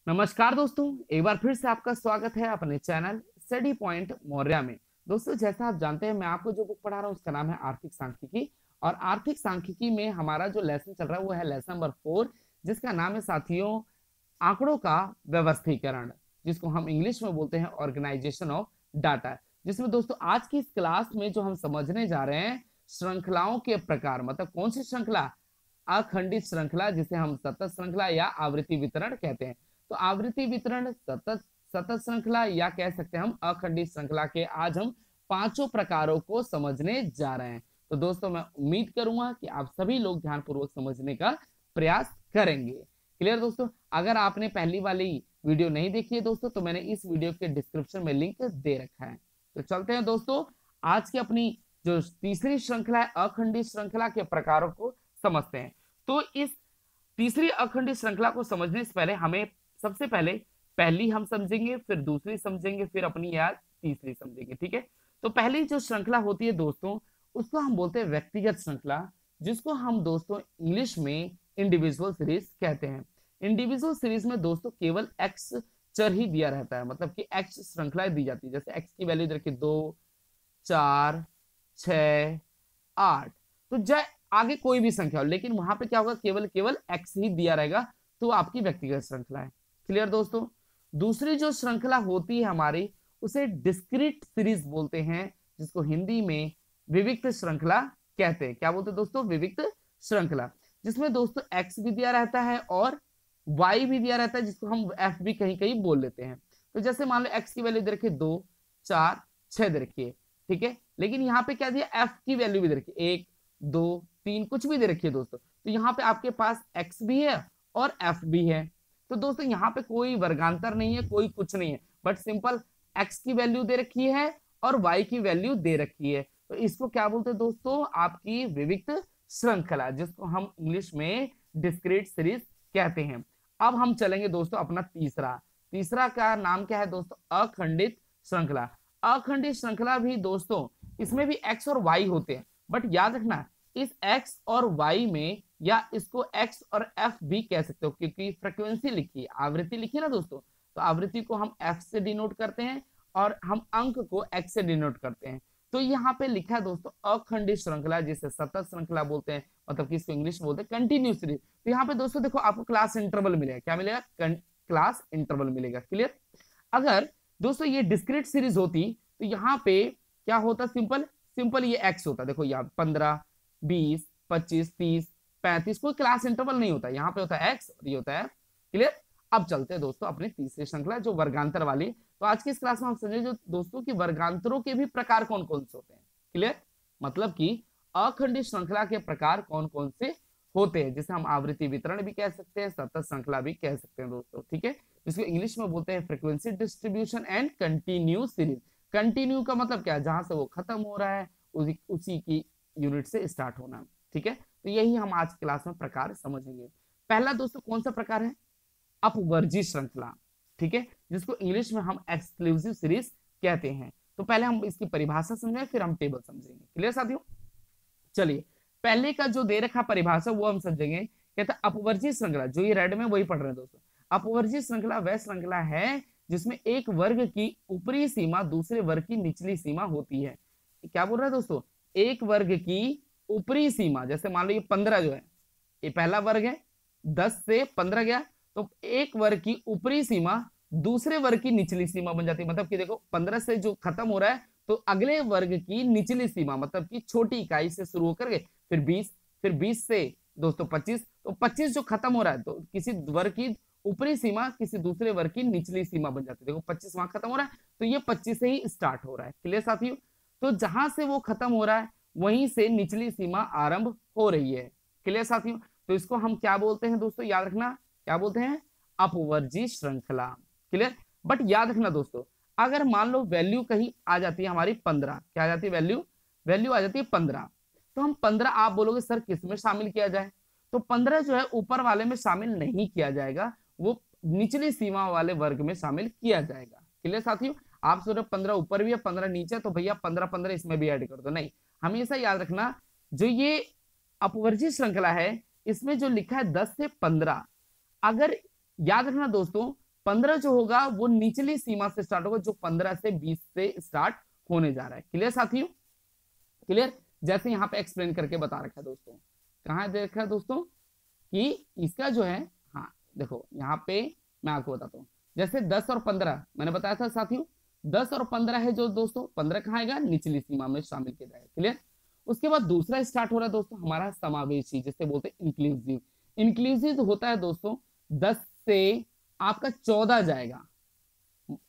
नमस्कार दोस्तों, एक बार फिर से आपका स्वागत है अपने चैनल स्टडी पॉइंट मौर्या में। दोस्तों, जैसा आप जानते हैं, मैं आपको जो बुक पढ़ा रहा हूँ उसका नाम है आर्थिक सांख्यिकी। और आर्थिक सांख्यिकी में हमारा जो लेसन चल रहा है वो है लेसन नंबर 4, जिसका नाम है साथियों आंकड़ों का व्यवस्थीकरण, जिसको हम इंग्लिश में बोलते हैं ऑर्गेनाइजेशन ऑफ डाटा। जिसमें दोस्तों आज की इस क्लास में जो हम समझने जा रहे हैं श्रृंखलाओं के प्रकार, मतलब कौन सी श्रृंखला, अखंडित श्रृंखला, जिसे हम सतत श्रृंखला या आवृत्ति वितरण कहते हैं। तो आवृत्ति वितरण, सतत सतत श्रृंखला या कह सकते हैं हम अखंडित श्रृंखला के आज हम पांचों प्रकारों को समझने जा रहे हैं। तो दोस्तों, मैं उम्मीद करूंगा कि आप सभी लोग ध्यानपूर्वक समझने का प्रयास करेंगे। क्लियर दोस्तों? अगर आपने पहली वाली वीडियो नहीं देखी है दोस्तों, तो मैंने इस वीडियो के डिस्क्रिप्शन में लिंक दे रखा है। तो चलते हैं दोस्तों, आज की अपनी जो तीसरी श्रृंखला है अखंडित श्रृंखला के प्रकारों को समझते हैं। तो इस तीसरी अखंडित श्रृंखला को समझने से पहले हमें सबसे पहले पहली हम समझेंगे, फिर दूसरी समझेंगे, फिर अपनी याद तीसरी समझेंगे। ठीक है? तो पहली जो श्रृंखला होती है दोस्तों, उसको हम बोलते हैं व्यक्तिगत श्रृंखला, जिसको हम दोस्तों इंग्लिश में इंडिविजुअल सीरीज कहते हैं। इंडिविजुअल सीरीज में दोस्तों केवल एक्स चर ही दिया रहता है, मतलब कि एक्स श्रृंखलाएं दी जाती है। जैसे एक्स की वैल्यू रखिए 2, 4, 6, 8। तो चाहे आगे कोई भी संख्या हो, लेकिन वहां पे क्या होगा, केवल केवल एक्स ही दिया रहेगा, तो आपकी व्यक्तिगत श्रृंखला है। क्लियर दोस्तों? दूसरी जो श्रृंखला होती है हमारी, उसे डिस्क्रीट सीरीज बोलते हैं, जिसको हिंदी में विविक्त श्रृंखला कहते हैं। क्या बोलते हैं दोस्तों? विविक्त श्रृंखला, जिसमें दोस्तों एक्स भी दिया रहता है और वाई भी दिया रहता है, जिसको हम एफ भी कहीं कहीं बोल लेते हैं। तो जैसे मान लो एक्स की वैल्यू दे रखिए 2, 4, 6 दे रखिए, ठीक है। लेकिन यहाँ पे क्या दिया, एफ की वैल्यू भी दे रखिए 1, 2, 3 कुछ भी दे रखिए दोस्तों। तो यहाँ पे आपके पास एक्स भी है और एफ भी है। तो दोस्तों यहाँ पे कोई वर्गांतर नहीं है, कोई कुछ नहीं है, बट सिंपल एक्स की वैल्यू दे रखी है और वाई की वैल्यू दे रखी है। तो इसको क्या बोलते हैं दोस्तों? आपकी विविक्त श्रृंखला, जिसको हम इंग्लिश में डिस्क्रीट सीरीज कहते हैं। अब हम चलेंगे दोस्तों अपना तीसरा तीसरा का नाम क्या है दोस्तों? अखंडित श्रृंखला। अखंडित श्रृंखला भी दोस्तों, इसमें भी एक्स और वाई होते हैं, बट याद रखना इस एक्स और वाई में, या इसको एक्स और एफ भी कह सकते हो, क्योंकि फ्रीक्वेंसी लिखी है, आवृत्ति लिखी है ना दोस्तों, तो आवृत्ति को हम एफ से डिनोट करते हैं और हम अंक को एक्स से डिनोट करते हैं। तो यहाँ पे लिखा है दोस्तों अखंडित श्रृंखला, जिसे सतत श्रृंखला बोलते हैं, मतलब कि इसको इंग्लिश में बोलते हैं कंटिन्यूस सीरीज। तो यहाँ पे दोस्तों देखो, आपको क्लास इंटरवल मिलेगा। क्या मिलेगा? क्लास इंटरवल मिलेगा। क्लियर? अगर दोस्तों ये डिस्क्रीट सीरीज होती तो यहाँ पे क्या होता? सिंपल सिंपल ये एक्स होता। देखो यहाँ 15, 20, 25, 30, 35, कोई क्लास इंटरवल नहीं होता, यहाँ पे होता है एक्स और ये होता है। क्लियर? अब चलते हैं दोस्तों अपनी तीसरी श्रृंखला, जो वर्गांतर वाली। तो आज की इस क्लास में हम समझे जो दोस्तों की वर्गांतरों के भी प्रकार कौन कौन से होते हैं। क्लियर? मतलब कि अखंडित श्रृंखला के प्रकार कौन कौन से होते हैं, जिसे हम आवृत्ति वितरण भी कह सकते हैं, सतत श्रृंखला भी कह सकते हैं दोस्तों। ठीक है? जिसको इंग्लिश में बोलते हैं frequency distribution and continue series. Continue का मतलब क्या है? जहां से वो खत्म हो रहा है उसी की यूनिट से स्टार्ट होना। ठीक है? तो यही हम आज क्लास में प्रकार समझेंगे। पहला दोस्तों कौन सा प्रकार है? अपवर्जी श्रृंखला। ठीक है? जिसको इंग्लिश में हम एक्सक्लूसिव सीरीज कहते हैं। तो पहले हम इसकी परिभाषा समझेंगे, फिर हम टेबल समझेंगे। क्लियर साथियों? चलिए, पहले का जो दे रखा परिभाषा वो हम समझेंगे। कहता है अपवर्जी श्रृंखला, जो ये रेड में वही पढ़ रहे हैं दोस्तों। अपवर्जी श्रृंखला वह श्रृंखला है जिसमें एक वर्ग की ऊपरी सीमा दूसरे वर्ग की निचली सीमा होती है। क्या बोल रहा है दोस्तों? एक वर्ग की ऊपरी सीमा, जैसे मान लो ये 15 जो है, ये पहला वर्ग है, 10 से 15 गया, तो एक वर्ग की ऊपरी सीमा दूसरे वर्ग की निचली सीमा बन जाती है। मतलब कि देखो 15 से जो खत्म हो रहा है, तो अगले वर्ग की निचली सीमा, मतलब कि छोटी इकाई से शुरू होकर के फिर 20, फिर 20 से दोस्तों 25, तो 25 जो खत्म हो रहा है, तो किसी वर्ग की ऊपरी सीमा किसी दूसरे वर्ग की निचली सीमा बन जाती है। देखो 25 वहां खत्म हो रहा है, तो ये 25 से ही स्टार्ट हो रहा है। क्लियर साथियों? तो जहां से वो खत्म हो रहा है वहीं से निचली सीमा आरंभ हो रही है। क्लियर साथियों? तो इसको हम क्या बोलते हैं दोस्तों? याद रखना, क्या बोलते हैं? अपवर्जी श्रृंखला। क्लियर? बट याद रखना दोस्तों, अगर मान लो वैल्यू कहीं आ जाती है हमारी 15, क्या आ जाती है? वैल्यू आ जाती है 15, तो हम 15, आप बोलोगे सर किस में शामिल किया जाए? तो 15 जो है ऊपर वाले में शामिल नहीं किया जाएगा, वो निचली सीमा वाले वर्ग में शामिल किया जाएगा। क्लियर साथियों? आप सोच रहे 15 ऊपर भी है 15 नीचे, तो भैया 15 15 इसमें भी ऐड कर दो। नहीं, हमेशा याद रखना, जो ये अपवर्जी श्रृंखला है, इसमें जो लिखा है 10 से 15, अगर याद रखना दोस्तों, 15 जो होगा वो निचली सीमा से स्टार्ट होगा, जो 15 से 20 से स्टार्ट होने जा रहा है। क्लियर साथियों, क्लियर। जैसे यहाँ पे एक्सप्लेन करके बता रखा है दोस्तों, कहाँ देखा है दोस्तों कि इसका जो है, हाँ देखो यहाँ पे मैं आपको बताता हूँ। जैसे 10 और 15 मैंने बताया था साथियों, 10 और 15 है जो दोस्तों, 15 कहाँ आएगा, निचली सीमा में शामिल किया जाएगा। क्लियर। उसके बाद दूसरा स्टार्ट हो रहा है दोस्तों हमारा समावेशी, जिसे बोलते हैं इंक्लूसिव। इंक्लूसिव होता है दोस्तों 10 से आपका 14 जाएगा,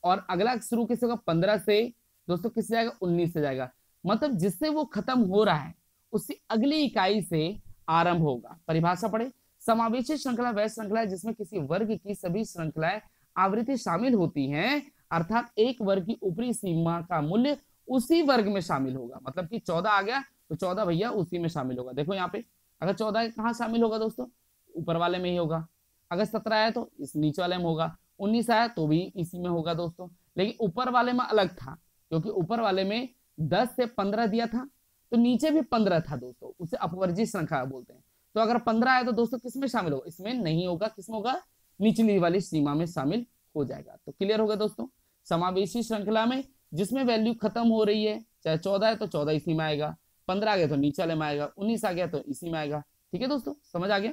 और अगला शुरू किससे होगा, 15 से दोस्तों किससे जाएगा, 19 से जाएगा। मतलब जिससे वो खत्म हो रहा है उससे अगली इकाई से आरंभ होगा। परिभाषा पढ़े, समावेशी श्रृंखला वह श्रृंखला है जिसमें किसी वर्ग की सभी श्रृंखलाएं आवृत्ति शामिल होती हैं, अर्थात एक वर्ग की ऊपरी सीमा का मूल्य उसी वर्ग में शामिल होगा। मतलब कि 14 आ गया तो 14 भैया उसी में शामिल होगा। देखो यहाँ पे अगर 14 कहाँ शामिल होगा दोस्तों, ऊपर वाले में ही होगा। अगर 17 आया तो इस नीचे वाले में होगा, 19 आया तो भी इसी में होगा दोस्तों। लेकिन ऊपर वाले में अलग था, क्योंकि ऊपर वाले में 10 से 15 दिया था, तो नीचे भी 15 था दोस्तों, उसे अपवर्जी श्रृंखला बोलते हैं। तो अगर 15 आया तो दोस्तों किसमें शामिल होगा, इसमें नहीं होगा, किसमें होगा, निचली वाली सीमा में शामिल हो जाएगा। तो क्लियर होगा दोस्तों, समावेशी श्रृंखला में जिसमें वैल्यू खत्म हो रही है, चाहे 14 है तो 14 इसी में आएगा, 15 आ गया तो नीचे वाले में आएगा, 19 आ गया तो इसी में आएगा। ठीक है दोस्तों, समझ आ गया,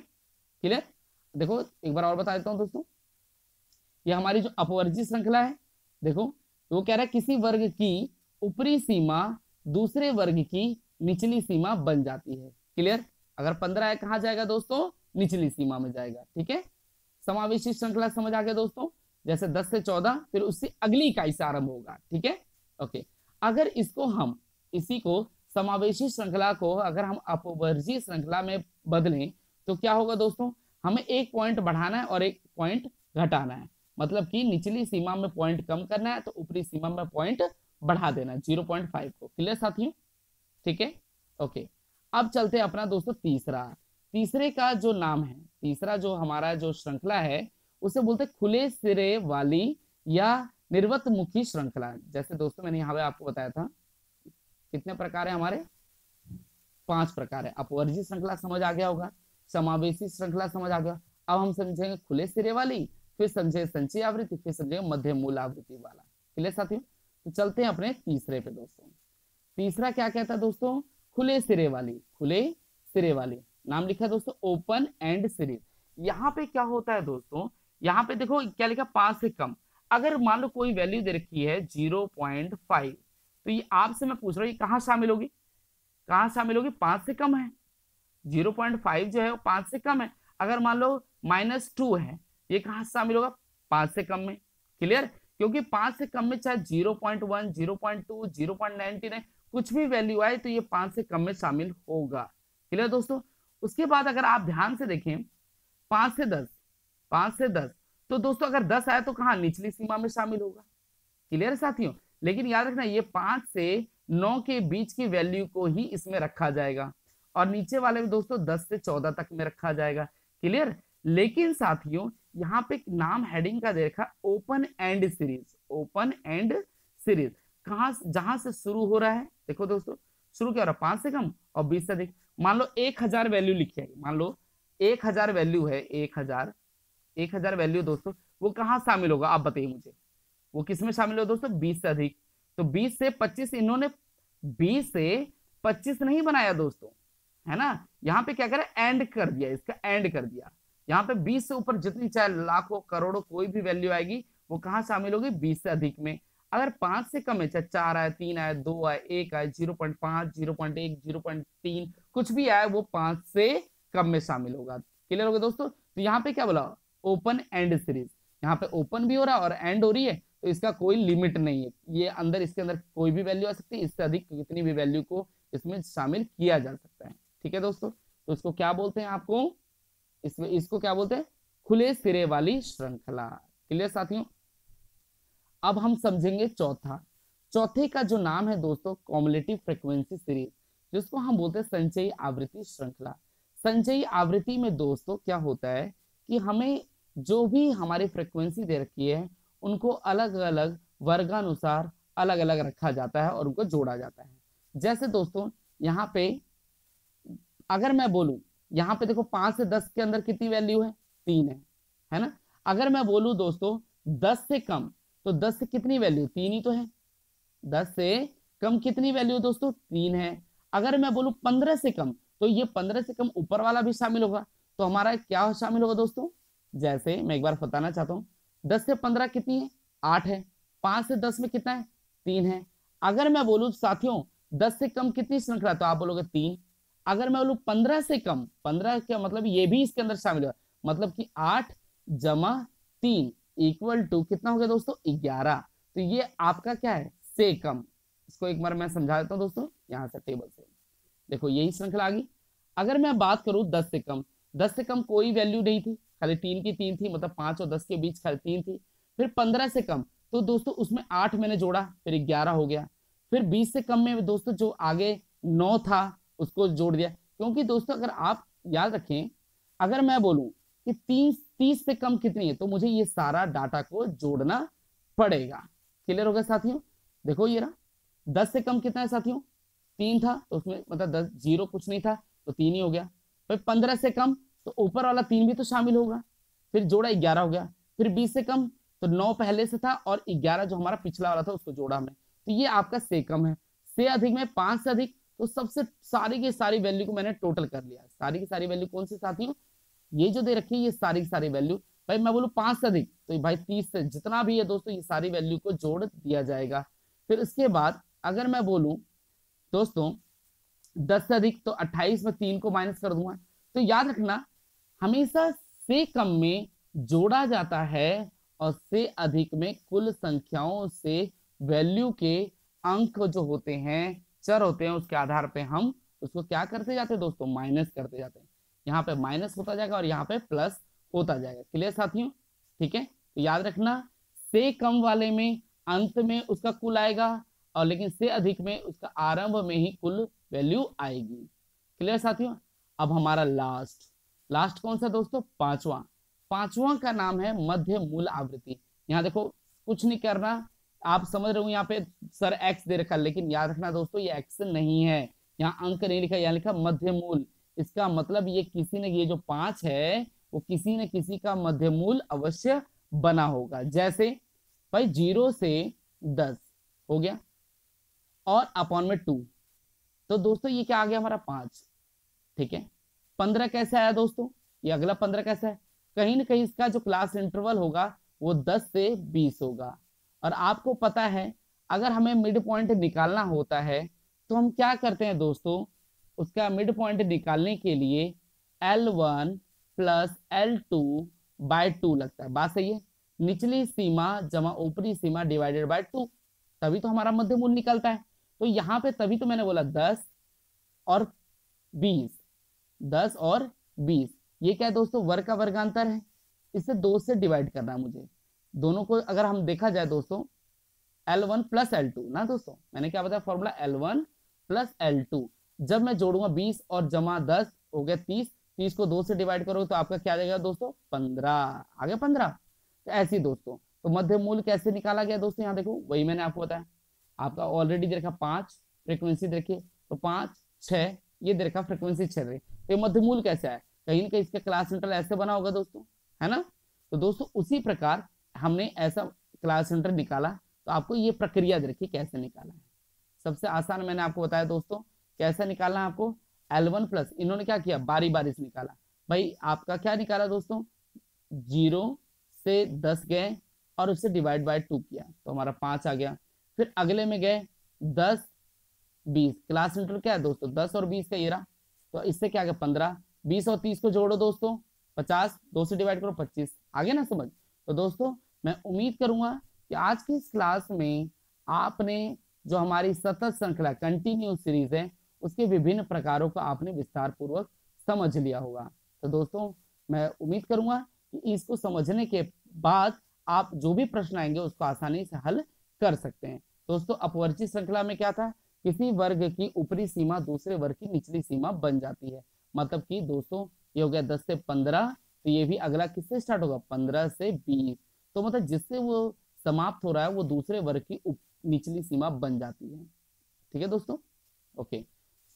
क्लियर। देखो एक बार और बता देता हूं दोस्तों, ये हमारी जो अपवर्जी श्रृंखला है, देखो वो कह रहा है किसी वर्ग की ऊपरी सीमा दूसरे वर्ग की निचली सीमा बन जाती है। क्लियर। अगर 15 है कहां जाएगा दोस्तों, निचली सीमा में जाएगा। ठीक है, समावेशी श्रृंखला समझ आ गया दोस्तों, जैसे 10 से 14 फिर उससे अगली इकाई से आरंभ होगा। ठीक है, ओके। अगर इसको हम इसी को समावेशी श्रृंखला को अगर हम अपवर्जी श्रृंखला में बदलें तो क्या होगा दोस्तों, हमें एक पॉइंट बढ़ाना है और एक पॉइंट घटाना है। मतलब कि निचली सीमा में पॉइंट कम करना है तो ऊपरी सीमा में पॉइंट बढ़ा देना 0.5 को। क्लियर साथियों, ठीक है, ओके। अब चलते हैं अपना दोस्तों तीसरे का जो नाम है, तीसरा जो हमारा जो श्रृंखला है उसे बोलते हैं खुले सिरे वाली या निर्वत मुखी श्रृंखला। जैसे दोस्तों मैंने यहाँ पे आपको बताया था कितने प्रकार है हमारे, 5 प्रकार है। अपवर्जी श्रृंखला समझ आ गया होगा, समावेशी श्रृंखला समझ आ गया। अब हम समझेंगे खुले सिरे वाली, फिर समझे संचयी आवृत्ति, फिर समझेंगे मध्य मूल आवृत्ति वाला। क्लियर साथियों, तो चलते हैं अपने तीसरे पे दोस्तों। तीसरा क्या कहता है दोस्तों, खुले सिरे वाली। खुले सिरे वाली नाम लिखा है दोस्तों ओपन एंड सीरीज। यहाँ पे क्या होता है दोस्तों, यहाँ पे देखो क्या लिखा, 5 से कम। अगर मान लो कोई वैल्यू दे रखी है 0.5, तो ये आपसे मैं पूछ रहा हूँ ये कहाँ शामिल होगी, कहाँ शामिल होगी, 5 से कम है। 0.5 जो है वो 5 से कम है। अगर मान लो -2 है, ये कहाँ शामिल होगा, 5 से कम में। क्लियर, क्योंकि 5 से कम में चाहे 0.1, 0.2, 0.99 कुछ भी वैल्यू आए तो ये 5 से कम में शामिल होगा। क्लियर दोस्तों। उसके बाद अगर आप ध्यान से देखें 5 से 10, 5 से 10, तो दोस्तों अगर 10 आए तो कहाँ, निचली सीमा में शामिल होगा। क्लियर साथियों, लेकिन याद रखना ये 5 से 9 के बीच की वैल्यू को ही इसमें रखा जाएगा, और नीचे वाले में दोस्तों 10 से 14 तक में रखा जाएगा। क्लियर। लेकिन साथियों यहाँ पे नाम हेडिंग का देखा open and series, open and series कहां, जहां से शुरू हो रहा है, देखो दोस्तों शुरू क्या हो रहा है, 5 से कम और 20 से अधिक। मान लो 1000 वैल्यू लिखी है, मान लो 1000 वैल्यू है, 1000 वैल्यू दोस्तों वो कहां शामिल होगा, आप बताइए मुझे, वो किस में शामिल हो दोस्तों, 20 से अधिक। तो 20 से 25, इन्होंने 20 से 25 नहीं बनाया दोस्तों, है ना, यहाँ पे क्या करे, एंड कर दिया, इसका एंड कर दिया। यहाँ पे 20 से ऊपर जितनी चाहे लाखों करोड़ों कोई भी वैल्यू आएगी वो कहाँ शामिल होगी, 20 से अधिक में। अगर 5 से कम है, चाहे 4 आए, 3 आए, 2 आए, 1 आए, 0.5, 0.1, 0.3 कुछ भी आए वो 5 से कम में शामिल होगा। क्लियर होगा दोस्तों। तो यहाँ पे क्या बोला, ओपन एंड सीरीज, यहाँ पे ओपन भी हो रहा है और एंड हो रही है, तो इसका कोई लिमिट नहीं है, ये अंदर इसके अंदर कोई भी वैल्यू आ सकती है, इससे अधिक कितनी भी वैल्यू को इसमें शामिल किया जा सकता है। ठीक है दोस्तों, तो इसको क्या बोलते हैं, आपको इसको क्या बोलते हैं, खुले सिरे वाली श्रृंखला। क्लियर साथियों। अब हम समझेंगे चौथे का जो नाम है दोस्तों कॉम्युलेटिव फ्रीक्वेंसी सीरीज, जिसको हम बोलते हैं संचयी आवृत्ति श्रृंखला। संचयी आवृत्ति में दोस्तों क्या होता है कि हमें जो भी हमारी फ्रीक्वेंसी दे रखी है उनको अलग अलग वर्गानुसार अलग अलग रखा जाता है और उनको जोड़ा जाता है। जैसे दोस्तों यहाँ पे अगर मैं बोलूं, यहाँ पे देखो 5 से 10 के अंदर कितनी वैल्यू है, 3 है ना। अगर मैं बोलूं दोस्तों 10 से कम, तो 10 से कितनी वैल्यू, 3 ही तो है। 10 से कम कितनी वैल्यू दोस्तों, 3 है। अगर मैं बोलूं 15 से कम, तो ये 15 से कम ऊपर वाला भी शामिल होगा। तो हमारा क्या शामिल होगा दोस्तों, जैसे मैं एक बार बताना चाहता हूँ, 10 से 15 कितनी है, 8 है। 5 से 10 में कितना है, 3 है। अगर मैं बोलूं साथियों 10 से कम कितनी श्रृंखला, तो आप बोलोगे 3। अगर मैं बोलूं 15 से कम, 15 क्या मतलब ये भी इसके अंदर शामिल होगा, मतलब कि 8 जमा 3 इक्वल टू कितना हो गया दोस्तों, 11। तो ये आपका क्या है, से कम। इसको एक बार मैं समझा देता हूँ दोस्तों, यहां से टेबल से देखो, यही श्रृंखला आ गई। अगर मैं बात करूं 10 से कम, 10 से कम कोई वैल्यू नहीं थी, खाली 3 की 3 थी, मतलब 5 और 10 के बीच खाली 3 थी। फिर 15 से कम, तो दोस्तों उसमें 8 मैंने जोड़ा, फिर 11 हो गया। फिर 20 से कम में दोस्तों जो आगे 9 था उसको जोड़ दिया। क्योंकि दोस्तों अगर आप याद रखें, अगर मैं बोलूं कि 30 से कम कितनी है, तो मुझे ये सारा डाटा को जोड़ना पड़ेगा। क्लियर हो गया साथियों, देखो ये रहा। 10 से कम कितना है साथियों, 3 था, तो उसमें मतलब 10 जीरो कुछ नहीं था, तो 3 ही हो गया। फिर 15 से कम, तो ऊपर वाला 3 भी तो शामिल होगा, फिर जोड़ा 11 हो गया। फिर 20 से कम, तो 9 पहले से था और 11 जो हमारा पिछला वाला था उसको जोड़ा हमने। तो ये आपका से कम है। से अधिक में 5 से अधिक, तो सबसे सारी की सारी वैल्यू को मैंने टोटल कर लिया। सारी की सारी वैल्यू कौन सी साथियों, ये जो दे रखी है ये सारी की सारी वैल्यू। भाई मैं बोलूं 5 से अधिक, तो भाई 30 से जितना भी है दोस्तों ये सारी वैल्यू को जोड़ दिया जाएगा। फिर इसके बाद अगर मैं बोलूं दोस्तों 10 से अधिक, तो 28 में 3 को माइनस कर दूंगा। तो याद रखना, हमेशा से कम में जोड़ा जाता है और से अधिक में कुल संख्याओं से वैल्यू के अंक जो होते हैं, चर होते हैं, उसके आधार पे हम उसको क्या करते जाते हैं दोस्तों, माइनस करते जाते हैं। यहाँ पे माइनस होता जाएगा और यहाँ पे प्लस होता जाएगा। क्लियर साथियों, ठीक है। तो याद रखना, से कम वाले में अंत में उसका कुल आएगा, और लेकिन से अधिक में उसका आरंभ में ही कुल वैल्यू आएगी। क्लियर साथियों। अब हमारा लास्ट कौन सा दोस्तों, पांचवा का नाम है मध्य मूल आवृत्ति। यहाँ देखो कुछ नहीं करना, आप समझ रहे हो यहाँ पे सर एक्स दे रखा, लेकिन याद रखना दोस्तों ये एक्स नहीं है, यहाँ अंक नहीं लिखा, यहाँ लिखा मध्य मूल। इसका मतलब ये किसी ने, ये जो 5 है वो किसी न किसी का मध्य मूल अवश्य बना होगा। जैसे भाई 0 से 10 हो गया और अपॉन में 2, तो दोस्तों ये क्या आ गया हमारा 5। ठीक है। 15 कैसे आया दोस्तों, ये अगला 15 कैसे है, कहीं ना कहीं इसका जो क्लास इंटरवल होगा वो 10 से 20 होगा। और आपको पता है अगर हमें मिड पॉइंट निकालना होता है तो हम क्या करते हैं दोस्तों, उसका मिड पॉइंट निकालने के लिए L1 प्लस L2 बाय 2 लगता है। बात सही है, निचली सीमा जमा ऊपरी सीमा डिवाइडेड बाय 2, तभी तो हमारा मध्य मूल निकलता है। तो यहाँ पे तभी तो मैंने बोला 10 और 20, 10 और 20, ये क्या है दोस्तों, वर्ग का वर्गांतर है। इसे 2 से डिवाइड करना है मुझे। दोनों को अगर हम देखा जाए दोस्तों, L1 प्लस L2 ना दोस्तों, मैंने क्या बताया फॉर्मूला, L1 प्लस L2। जब मैं जोड़ूंगा 20 और जमा 10 हो गया 30, 30 को 2 से डिवाइड करोगे तो आपका क्या आ जाएगा दोस्तों, 15 आ गया 15। तो ऐसे ही दोस्तों, तो मध्य मूल कैसे निकाला गया दोस्तों, यहाँ देखो वही मैंने आपको बताया। आपका ऑलरेडी दे रखा 5, फ्रीक्वेंसी देखिए तो 5 6, ये दे रखा फ्रीक्वेंसी 6। तो मध्य मूल कैसे आया, कहीं ना कहीं इसका क्लास इंटर ऐसे बना होगा दोस्तों, है ना। तो दोस्तों उसी प्रकार हमने ऐसा क्लास इंटर निकाला, तो आपको ये प्रक्रिया दे रखी कैसे निकाला है। सबसे आसान मैंने आपको बताया दोस्तों कैसे निकालना है आपको। L1 प्लस, इन्होंने क्या किया, बारी बारी से निकाला। भाई आपका क्या निकाला दोस्तों, 0 से 10 गए और उससे डिवाइड बाय 2 किया, तो हमारा 5 आ गया। फिर अगले में गए 10 20, क्लास इंटर क्या है दोस्तों, 10 और 20 का ये रहा, तो इससे क्या गया 15। 20 और 30 को जोड़ो दोस्तों 50, 2 से डिवाइड करो 25, आगे ना समझ। तो दोस्तों मैं उम्मीद करूंगा कि आज की इस क्लास में आपने जो हमारी सतत श्रृंखला कंटिन्यू सीरीज है उसके विभिन्न प्रकारों को आपने विस्तार पूर्वक समझ लिया होगा। तो दोस्तों मैं उम्मीद करूंगा कि इसको समझने के बाद आप जो भी प्रश्न आएंगे उसको आसानी से हल कर सकते हैं। दोस्तों अपवर्ती श्रृंखला में क्या था, किसी वर्ग की ऊपरी सीमा दूसरे वर्ग की निचली सीमा बन जाती है। मतलब कि दोस्तों ये हो गया 10 से 15, तो ये भी अगला किससे स्टार्ट होगा, 15 से 20। तो मतलब जिससे वो समाप्त हो रहा है वो दूसरे वर्ग की निचली सीमा बन जाती है। ठीक है दोस्तों, ओके।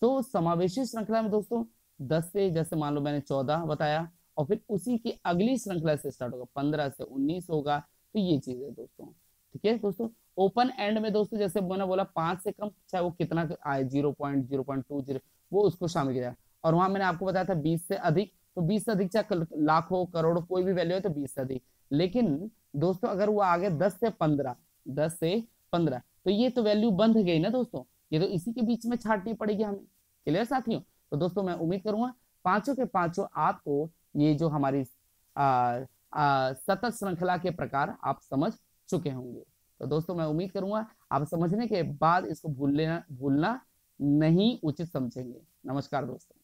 तो समावेशी श्रृंखला में दोस्तों 10 से, जैसे मान लो मैंने 14 बताया, और फिर उसी की अगली श्रृंखला से स्टार्ट होगा, 15 से 19 होगा, तो ये चीज है दोस्तों। ठीक है दोस्तों, ओपन एंड में दोस्तों जैसे मैंने बोला 5 से कम, चाहे वो कितना आए 0.0.20, वो उसको शामिल किया। और वहां मैंने आपको बताया था 20 से अधिक, तो 20 से अधिक चाहे लाख हो करोड़ कोई भी वैल्यू है तो 20 से अधिक। लेकिन दोस्तों अगर वो आगे 10 से 15, 10 से 15, तो ये तो वैल्यू बंध गई ना दोस्तों, ये तो इसी के बीच में छांटनी पड़ेगी हमें। क्लियर साथियों? तो दोस्तों मैं उम्मीद करूंगा पांचों के पांचों आपको ये जो हमारी सतत श्रृंखला के प्रकार आप समझ चुके होंगे। तो दोस्तों मैं उम्मीद करूंगा आप समझने के बाद इसको भूलना नहीं उचित समझेंगे। नमस्कार दोस्तों।